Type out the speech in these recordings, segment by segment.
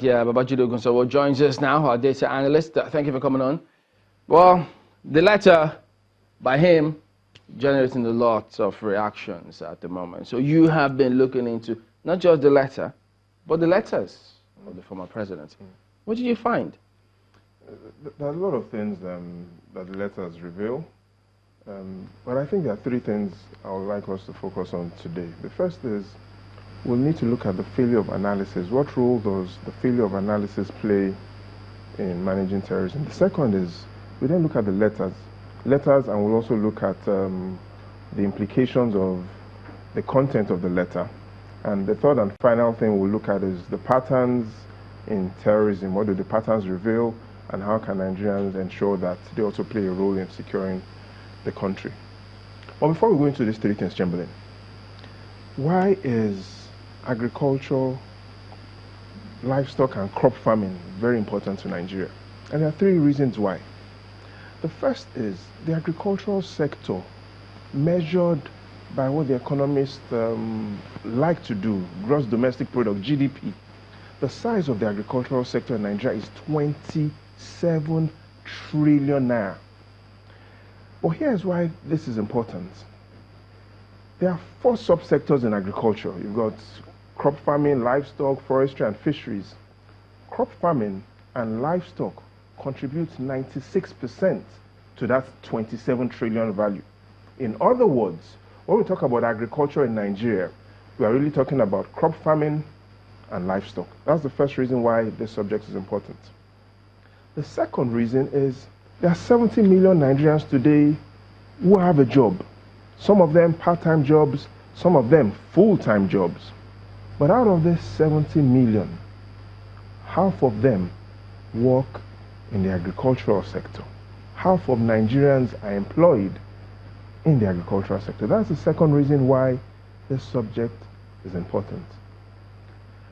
Yeah, Babajide Ogunsanwo joins us now, our data analyst. Thank you for coming on. Well, the letter by him generating a lot of reactions at the moment. So you have been looking into not just the letter, but the letters of the former president. What did you find? There are a lot of things that the letters reveal, but I think there are three things I would like us to focus on today. The first is we'll need to look at the failure of analysis. What role does the failure of analysis play in managing terrorism? The second is we then look at the letters, and we'll also look at the implications of the content of the letter. And the third and final thing we'll look at is the patterns in terrorism. What do the patterns reveal, and how can Nigerians ensure that they also play a role in securing the country? Well, before we go into these three things, Chamberlain, why is agriculture, livestock and crop farming very important to Nigeria? And there are three reasons why. The first is the agricultural sector, measured by what the economists like to do, gross domestic product, GDP. The size of the agricultural sector in Nigeria is 27 trillion naira. But here's why this is important. There are four subsectors in agriculture. You've got crop farming, livestock, forestry, and fisheries. Crop farming and livestock contribute 96% to that 27 trillion value. In other words, when we talk about agriculture in Nigeria, we are really talking about crop farming and livestock. That's the first reason why this subject is important. The second reason is there are 70 million Nigerians today who have a job. Some of them part-time jobs, some of them full-time jobs. But out of this 70 million, half of them work in the agricultural sector. Half of Nigerians are employed in the agricultural sector. That's the second reason why this subject is important.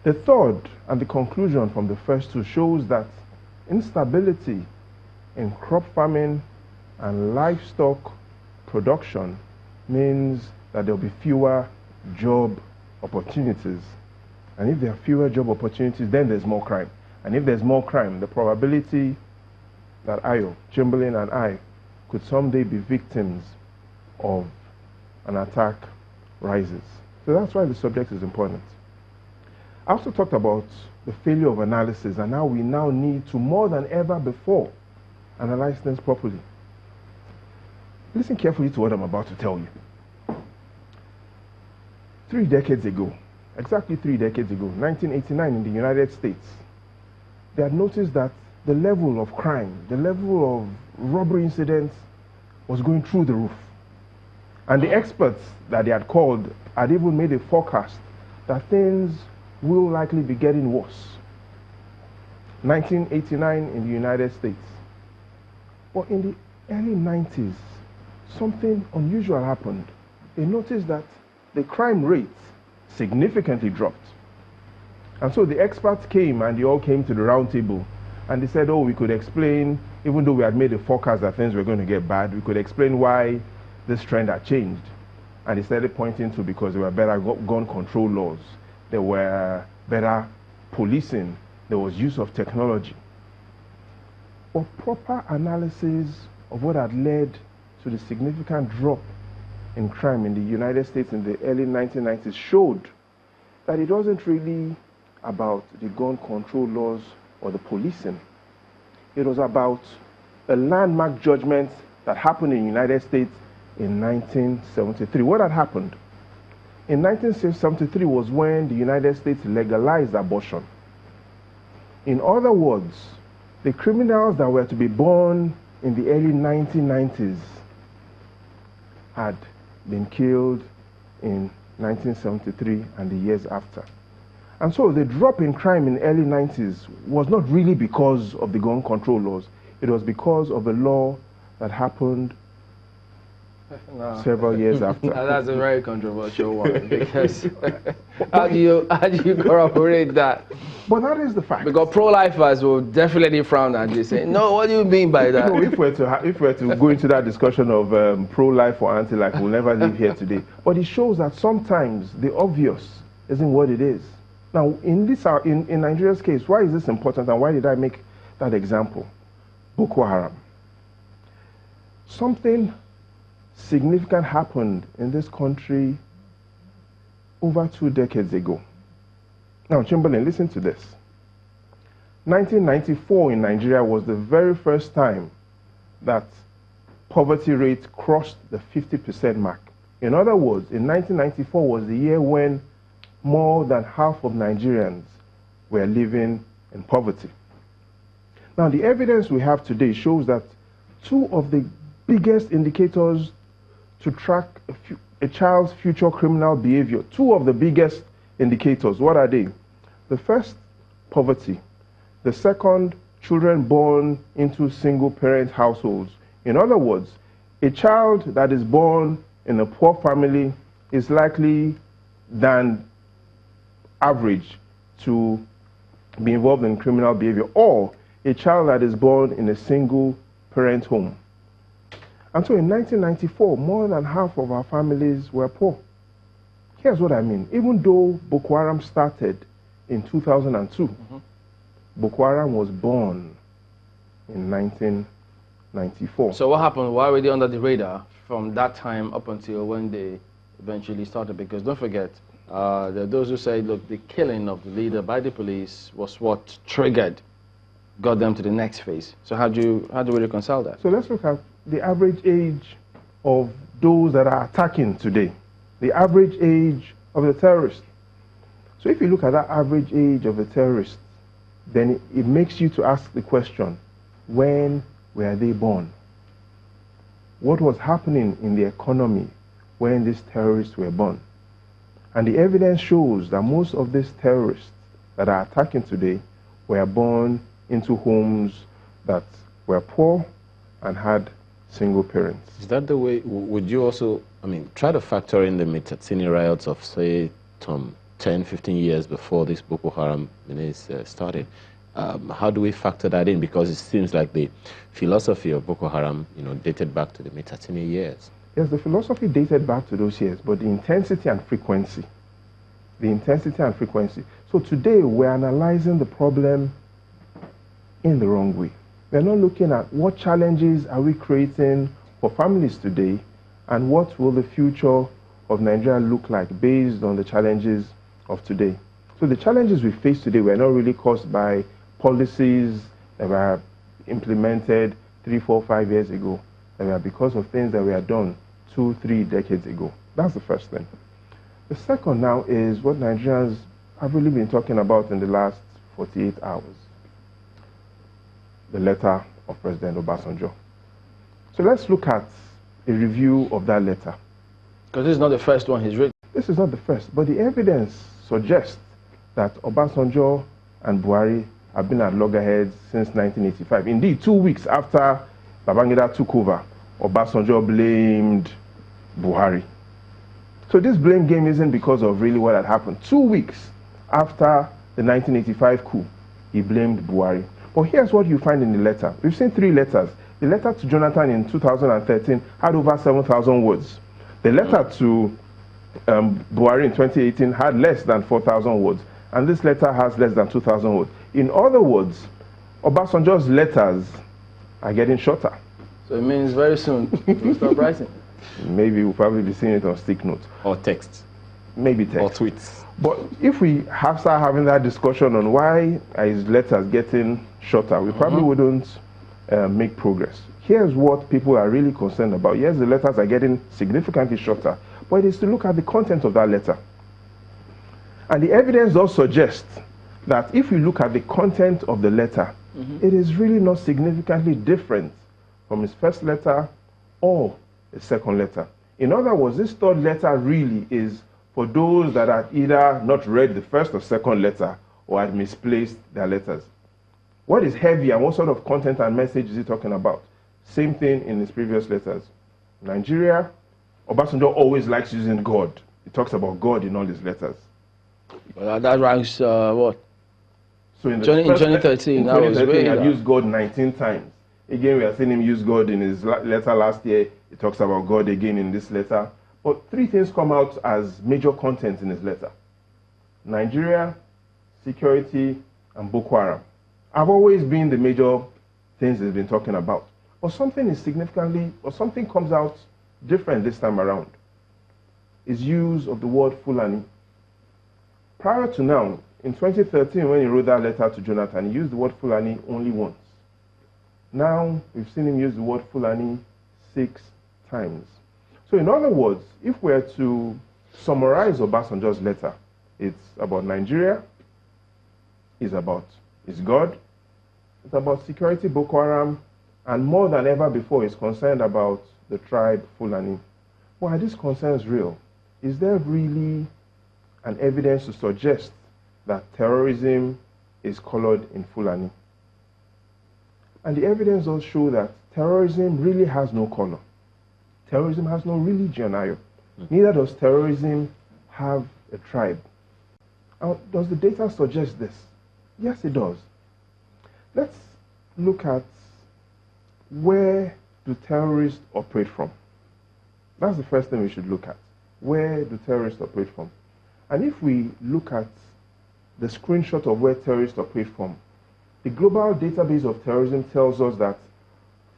The third, and the conclusion from the first two, shows that instability in crop farming and livestock production means that there will be fewer job opportunities. And if there are fewer job opportunities, then there's more crime. And if there's more crime, the probability that Ayo, Chamberlain, and I could someday be victims of an attack rises. So that's why the subject is important. I also talked about the failure of analysis and how we now need to, more than ever before, analyze things properly. Listen carefully to what I'm about to tell you. 3 decades ago, exactly 3 decades ago, 1989 in the United States, they had noticed that the level of crime, the level of robbery incidents was going through the roof. And the experts that they had called had even made a forecast that things will likely be getting worse. 1989 in the United States. But in the early 90s, something unusual happened. They noticed that the crime rate significantly dropped. And so the experts came and they all came to the round table and they said, oh, we could explain, even though we had made a forecast that things were going to get bad, we could explain why this trend had changed. And they started pointing to because there were better gun control laws, there were better policing, there was use of technology. But proper analysis of what had led to the significant drop in crime in the United States in the early 1990s showed that it wasn't really about the gun control laws or the policing. It was about a landmark judgment that happened in the United States in 1973. What had happened? In 1973 was when the United States legalized abortion. In other words, the criminals that were to be born in the early 1990s had been killed in 1973 and the years after. And so the drop in crime in the early 90s was not really because of the gun control laws. It was because of a law that happened several years after. That's a very controversial one because how do you corroborate that? But that is the fact. Because pro-lifers will definitely frown at you, saying, "No, what do you mean by that?" No, if we're to go into that discussion of pro-life or anti-life, we'll never leave here today. But it shows that sometimes the obvious isn't what it is. Now, in Nigeria's case, why is this important and why did I make that example? Boko Haram. Something significant happened in this country over 2 decades ago. Now, Chamberlain, listen to this. 1994 in Nigeria was the very first time that poverty rate crossed the 50% mark. In other words, in 1994 was the year when more than half of Nigerians were living in poverty. Now, the evidence we have today shows that two of the biggest indicators to track a child's future criminal behavior, two of the biggest indicators, what are they? The first, poverty. The second, children born into single-parent households. In other words, a child that is born in a poor family is likely than average to be involved in criminal behavior, or a child that is born in a single-parent home. And so in 1994, more than half of our families were poor. Here's what I mean. Even though Boko Haram started in 2002, Boko Haram was born in 1994. So what happened? Why were they under the radar from that time up until when they eventually started? Because don't forget, there are those who say, look, the killing of the leader by the police was what got them to the next phase. So how do we reconcile that? So let's look at the average age of those that are attacking today, the average age of the terrorist. So if you look at that average age of a terrorist, then it makes you to ask the question, when were they born? What was happening in the economy when these terrorists were born? And the evidence shows that most of these terrorists that are attacking today were born into homes that were poor and had single parents. Is that the way? Would you also, try to factor in the Mitatini riots of, say, 10, 15 years before this Boko Haram started? How do we factor that in? Because it seems like the philosophy of Boko Haram, dated back to the Mitatini years. Yes, the philosophy dated back to those years, but the intensity and frequency. So today we're analyzing the problem in the wrong way. We're not looking at what challenges are we creating for families today and what will the future of Nigeria look like based on the challenges of today. So the challenges we face today were not really caused by policies that were implemented 3, 4, 5 years ago. They were because of things that were done 2, 3 decades ago. That's the first thing. The second now is what Nigerians have really been talking about in the last 48 hours. The letter of President Obasanjo. So let's look at a review of that letter. Because this is not the first one he's written. This is not the first, but the evidence suggests that Obasanjo and Buhari have been at loggerheads since 1985. Indeed, 2 weeks after Babangida took over, Obasanjo blamed Buhari. So this blame game isn't because of really what had happened. 2 weeks after the 1985 coup, he blamed Buhari. But here's what you find in the letter. We've seen 3 letters. The letter to Jonathan in 2013 had over 7,000 words. The letter to Buhari in 2018 had less than 4,000 words. And this letter has less than 2,000 words. In other words, Obasanjo's letters are getting shorter. So it means very soon we'll stop writing. Maybe we'll probably be seeing it on stick notes. Or text. Maybe text. Or tweets. But if we start having that discussion on why his letters getting shorter, we probably wouldn't make progress. Here's what people are really concerned about. Yes, the letters are getting significantly shorter, but it is to look at the content of that letter. And the evidence does suggest that if you look at the content of the letter, it is really not significantly different from his first letter or his second letter. In other words, this third letter really is for those that had either not read the first or second letter or had misplaced their letters. What is heavy and what sort of content and message is he talking about? Same thing in his previous letters. Nigeria, Obasanjo always likes using God. He talks about God in all his letters. Well, that ranks what? So in 2013, that was way he had used God 19 times. Again, we are seeing him use God in his letter last year. He talks about God again in this letter. But 3 things come out as major content in his letter. Nigeria, security, and Boko Haram have always been the major things he's been talking about. But something is significantly, or something comes out different this time around. His use of the word Fulani. Prior to now, in 2013, when he wrote that letter to Jonathan, he used the word Fulani only once. Now, we've seen him use the word Fulani 6 times. So in other words, if we're to summarize Obasanjo's letter, it's about Nigeria, it's about his God, it's about security, Boko Haram, and more than ever before, he's concerned about the tribe Fulani. Well, are these concerns real? Is there really an evidence to suggest that terrorism is colored in Fulani? And the evidence does show that terrorism really has no color. Terrorism has no religion either. Neither does terrorism have a tribe. Does the data suggest this? Yes, it does. Let's look at where do terrorists operate from. That's the first thing we should look at. Where do terrorists operate from? And if we look at the screenshot of where terrorists operate from, the global database of terrorism tells us that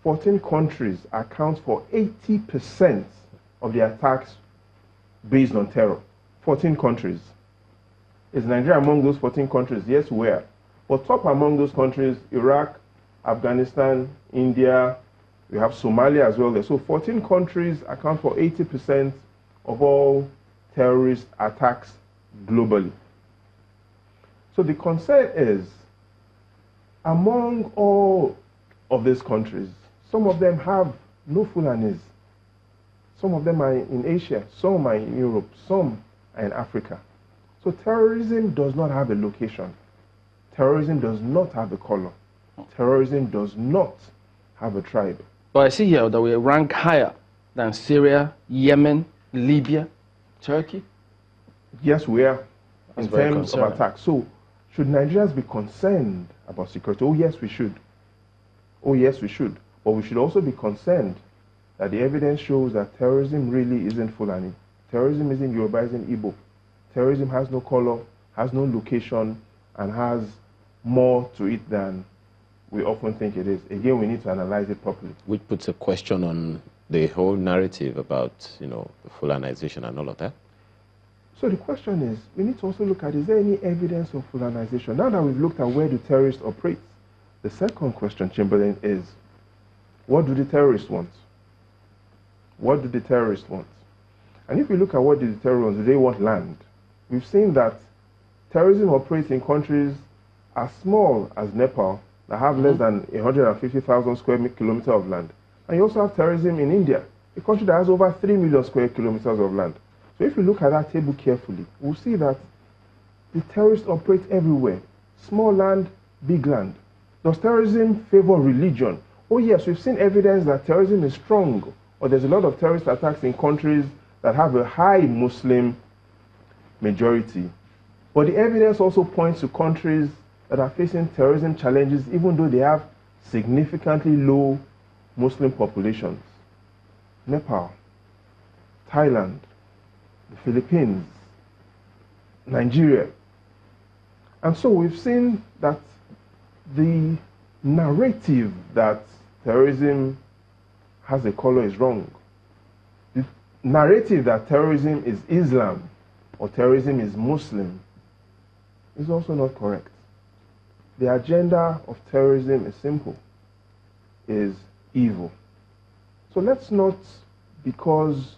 14 countries account for 80% of the attacks based on terror. 14 countries. Is Nigeria among those 14 countries? Yes, we are. But top among those countries, Iraq, Afghanistan, India, we have Somalia as well there. So 14 countries account for 80% of all terrorist attacks globally. So the concern is, among all of these countries, some of them have no Fulanis. Some of them are in Asia, some are in Europe, some are in Africa. So terrorism does not have a location. Terrorism does not have a color. Terrorism does not have a tribe. But I see here that we rank higher than Syria, Yemen, Libya, Turkey. Yes, we are, That's in terms of attacks. So should Nigerians be concerned about security? Oh, yes, we should. Oh, yes, we should. But we should also be concerned that the evidence shows that terrorism really isn't Fulani. Terrorism isn't Yoruba, isn't Igbo. Terrorism has no color, has no location, and has more to it than we often think it is. Again, we need to analyze it properly. Which puts a question on the whole narrative about, the Fulanization and all of that. So the question is, we need to also look at, is there any evidence of Fulanization? Now that we've looked at where do terrorists operate, the second question, Chamberlain, is, what do the terrorists want? What do the terrorists want? And if we look at what do the terrorists want, do they want land? We've seen that terrorism operates in countries as small as Nepal that have less than 150,000 square kilometers of land. And you also have terrorism in India, a country that has over 3 million square kilometers of land. So if you look at that table carefully, we'll see that the terrorists operate everywhere. Small land, big land. Does terrorism favor religion? Oh yes, we've seen evidence that terrorism is strong, or there's a lot of terrorist attacks in countries that have a high Muslim majority. But the evidence also points to countries that are facing terrorism challenges even though they have significantly low Muslim populations. Nepal, Thailand, the Philippines, Nigeria. And so we've seen that the narrative that terrorism has a color is wrong. The narrative that terrorism is Islam or terrorism is Muslim is also not correct. The agenda of terrorism is simple, is evil. So let's not, because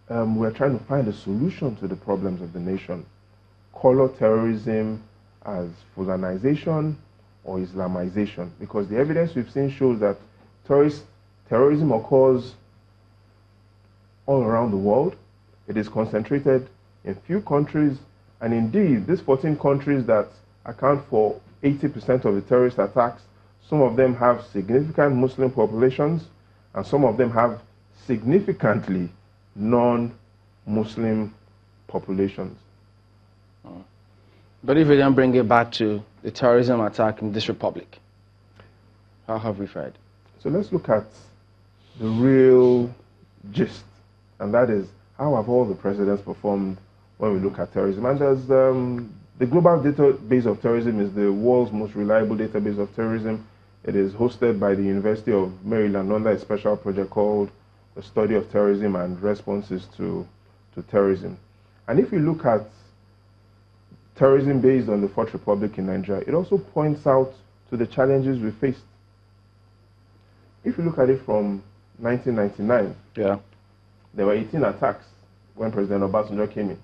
we're trying to find a solution to the problems of the nation, color terrorism as Fulanization or Islamization, because the evidence we've seen shows that terrorism occurs all around the world. It is concentrated in few countries, and indeed, these 14 countries that account for 80% of the terrorist attacks, some of them have significant Muslim populations, and some of them have significantly non-Muslim populations. But if we then bring it back to the terrorism attack in this republic, how have we fared? So let's look at the real gist, and that is, how have all the presidents performed when we look at terrorism? And The global database of terrorism is the world's most reliable database of terrorism. It is hosted by the University of Maryland under a special project called the Study of Terrorism and Responses to Terrorism. And if you look at terrorism based on the Fourth Republic in Nigeria, it also points out to the challenges we faced. If you look at it from 1999, there were 18 attacks when President Obasanjo came in.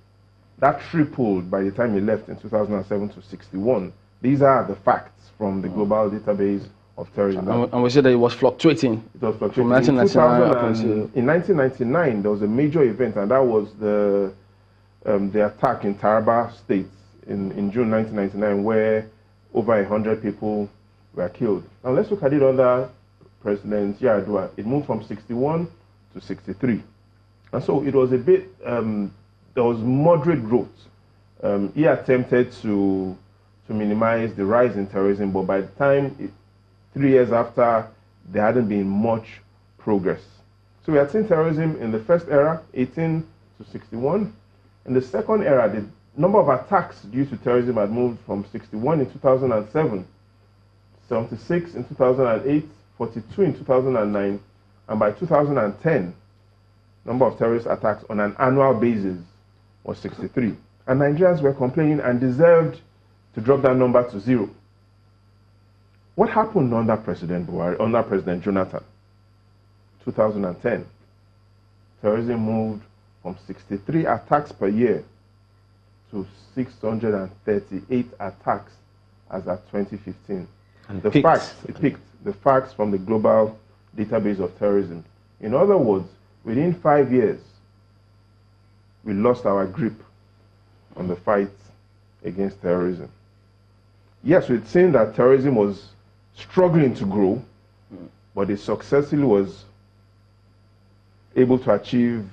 That tripled by the time he left in 2007 to 61. These are the facts from the global database of terrorism. And we said that it was fluctuating. It was fluctuating. From 1999 in 1999, there was a major event, and that was the attack in Taraba State in June 1999, where over 100 people were killed. Now let's look at it under President Yar'Adua. It moved from 61 to 63. And so it was a bit, there was moderate growth. He attempted to minimize the rise in terrorism, but by the time, 3 years after, there hadn't been much progress. So we had seen terrorism in the first era, 18 to 61. In the second era, the number of attacks due to terrorism had moved from 61 in 2007, 76 in 2008, 42 in 2009, and by 2010, number of terrorist attacks on an annual basis was 63. And Nigerians were complaining and deserved to drop that number to 0. What happened under President Buhari, under President Jonathan? 2010, terrorism moved from 63 attacks per year to 638 attacks as at 2015. And it peaked. The facts from the global database of terrorism. In other words, within 5 years, we lost our grip on the fight against terrorism. Yes, we'd seen that terrorism was struggling to grow, but it successfully was able to achieve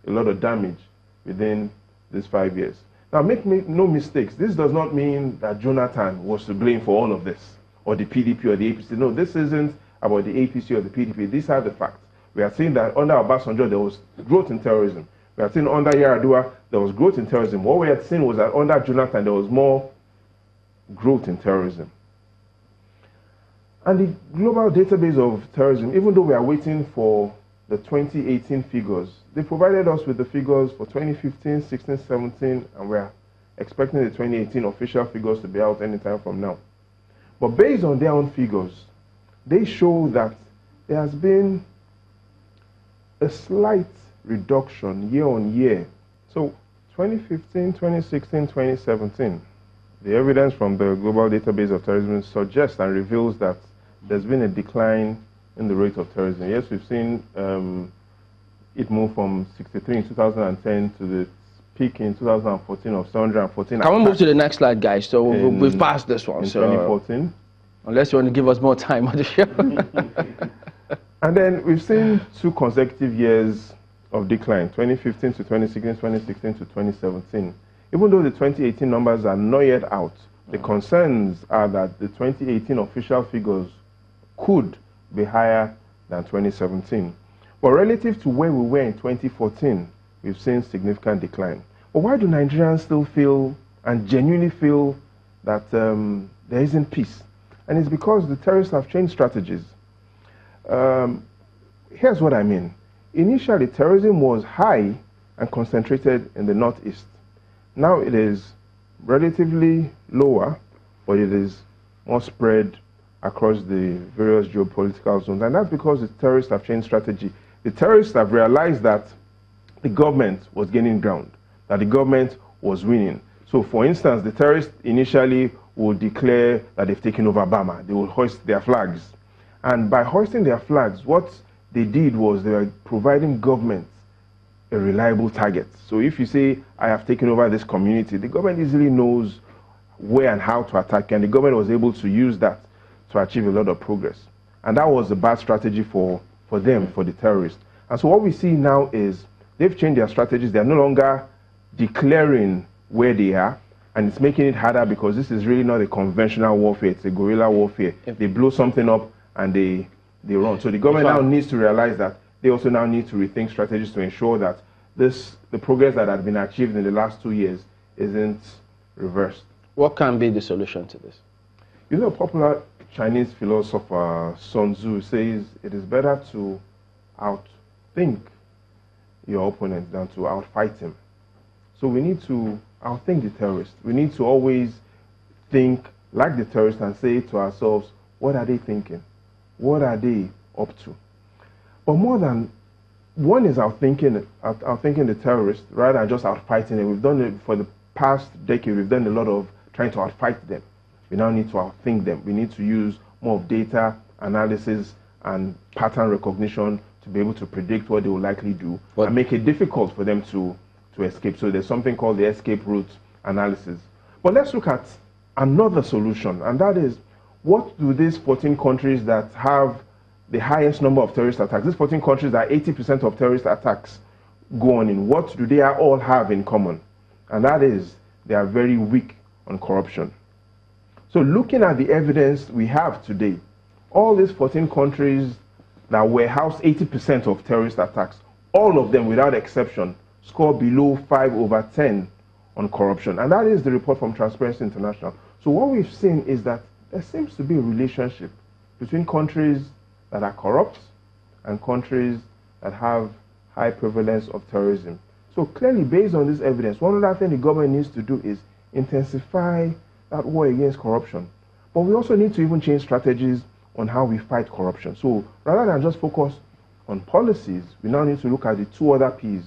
a lot of damage within these 5 years. Now, make no mistakes. This does not mean that Jonathan was to blame for all of this, or the PDP or the APC. No, this isn't about the APC or the PDP. These are the facts. We are seeing that under Obasanjo, there was growth in terrorism. We are seeing under Yar'Adua, there was growth in terrorism. What we had seen was that under Jonathan, there was more growth in terrorism. And the global database of terrorism, even though we are waiting for the 2018 figures, they provided us with the figures for 2015, 16, 17, and we are expecting the 2018 official figures to be out anytime from now. But based on their own figures, they show that there has been a slight reduction year on year. So 2015, 2016, 2017, the evidence from the global database of terrorism suggests and reveals that there's been a decline in the rate of terrorism. Yes, we've seen it move from 63 in 2010 to the peak in 2014 of 714. Can we move to the next slide, guys? So we've passed this one. In so 2014. Unless you want to give us more time on the show. And then we've seen 2 consecutive years of decline, 2015 to 2016, 2016 to 2017. Even though the 2018 numbers are not yet out, the concerns are that the 2018 official figures could be higher than 2017. But relative to where we were in 2014, we've seen significant decline. But why do Nigerians still feel and genuinely feel that there isn't peace? And it's because the terrorists have changed strategies. Here's what I mean. Initially, terrorism was high and concentrated in the northeast. Now it is relatively lower, but it is more spread across the various geopolitical zones. And that's because the terrorists have changed strategy. The terrorists have realized that the government was gaining ground, that the government was winning. So, for instance, the terrorists initially would declare that they've taken over Bama. They will hoist their flags. And by hoisting their flags, what they did was they were providing government a reliable target. So if you say, I have taken over this community, the government easily knows where and how to attack, and the government was able to use that to achieve a lot of progress. And that was a bad strategy for them, for the terrorists. And so what we see now is they've changed their strategies. They're no longer declaring where they are, and it's making it harder because this is really not a conventional warfare, it's a guerrilla warfare. They blow something up and they run. So the government now needs to realize that they also now need to rethink strategies to ensure that the progress that had been achieved in the last 2 years isn't reversed. What can be the solution to this? You know, popular Chinese philosopher Sun Tzu says it is better to outthink your opponent than to outfight him. So we need to outthink the terrorist. We need to always think like the terrorist and say to ourselves, what are they thinking? What are they up to? But more than one is outthinking the terrorist rather than just outfighting them. We've done it for the past decade. We've done a lot of trying to outfight them. We now need to outthink them. We need to use more of data analysis and pattern recognition to be able to predict what they will likely do and make it difficult for them to escape. So there's something called the escape route analysis. But let's look at another solution, and that is, what do these 14 countries that have the highest number of terrorist attacks, these 14 countries that 80% of terrorist attacks go on in, what do they all have in common? And that is, they are very weak on corruption. So looking at the evidence we have today, all these 14 countries that warehouse 80% of terrorist attacks, all of them without exception, score below 5/10 on corruption. And that is the report from Transparency International. So what we've seen is that there seems to be a relationship between countries that are corrupt and countries that have high prevalence of terrorism. So clearly, based on this evidence, one other thing the government needs to do is intensify that war against corruption. But we also need to even change strategies on how we fight corruption. So rather than just focus on policies, we now need to look at the two other P's,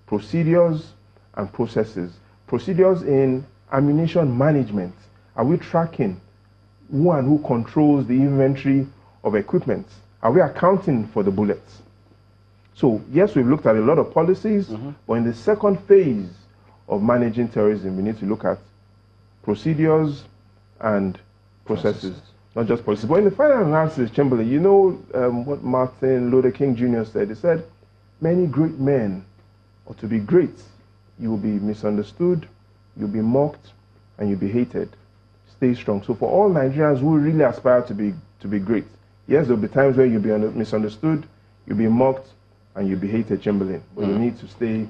procedures and processes. Procedures in ammunition management. Are we tracking who and who controls the inventory of equipment? Are we accounting for the bullets? So yes, we've looked at a lot of policies, but in the second phase of managing terrorism, we need to look at procedures and processes. Not just policies. But in the final analysis, Chamberlain, you know what Martin Luther King Jr. said? He said, many great men, or to be great, you will be misunderstood, you'll be mocked, and you'll be hated. Stay strong. So for all Nigerians who really aspire to be great, yes, there'll be times where you'll be misunderstood, you'll be mocked, and you'll be hated, Chamberlain. But you need to stay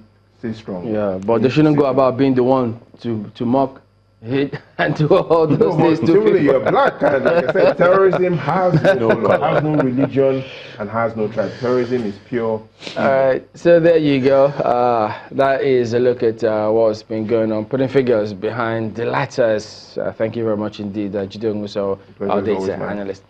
strong. Yeah, but they shouldn't go about being the one to mock, hate, and do all those things to people. You're black, and like I said, terrorism has no religion and has no tribe. Terrorism is pure. All right, so there you go. That is a look at what's been going on, putting figures behind the letters. Thank you very much indeed, Jide Ogunsanwo, our data analyst.